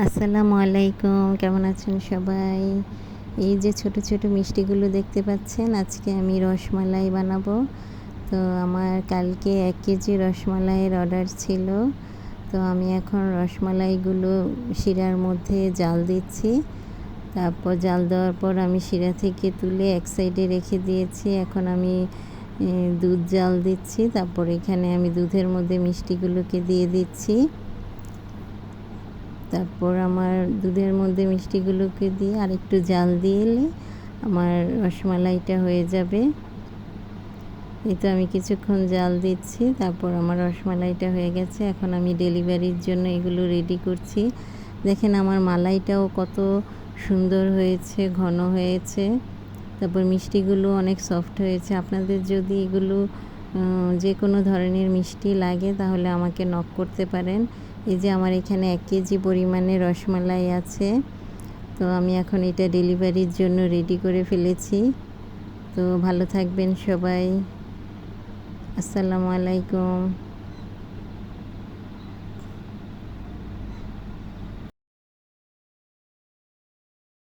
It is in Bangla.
আসসালামু আলাইকুম, কেমন আছেন সবাই? এই যে ছোট ছোট মিষ্টিগুলো দেখতে পাচ্ছেন, আজকে আমি রসমালাই বানাবো। তো আমার কালকে 1 কেজি রসমালাইয়ের অর্ডার ছিল। তো আমি এখন রসমালাইগুলো শিরার মধ্যে জাল দিচ্ছি। তারপর জাল দেওয়ার পর আমি শিরা থেকে তুলে এক সাইডে রেখে দিয়েছি। এখন আমি দুধ জাল দিচ্ছি। তারপর এখানে আমি দুধের মধ্যে মিষ্টিগুলোকে দিয়ে দিচ্ছি। তারপর আমার দুধের মধ্যে মিষ্টিগুলোকে দিয়ে আরেকটু জাল দিলে আমার রসমালাইটা হয়ে যাবে। এই তো আমি কিছুক্ষণ জাল দিচ্ছি, তারপর আমার রসমালাইটা হয়ে গেছে। এখন আমি ডেলিভারির জন্য এগুলো রেডি করছি। দেখেন আমার মালাইটাও কত সুন্দর হয়েছে, ঘন হয়েছে। তারপর মিষ্টিগুলো অনেক সফট হয়েছে। আপনাদের যদি এগুলো যে কোনো ধরনের মিষ্টি লাগে তাহলে আমাকে নক করতে পারেন। এই যে আমার এখানে 1 কেজি পরিমাণে রসমালাই আছে। তো আমি এখন এটা ডেলিভারির জন্য রেডি করে ফেলেছি। তো ভালো থাকবেন সবাই। আসসালামু আলাইকুম।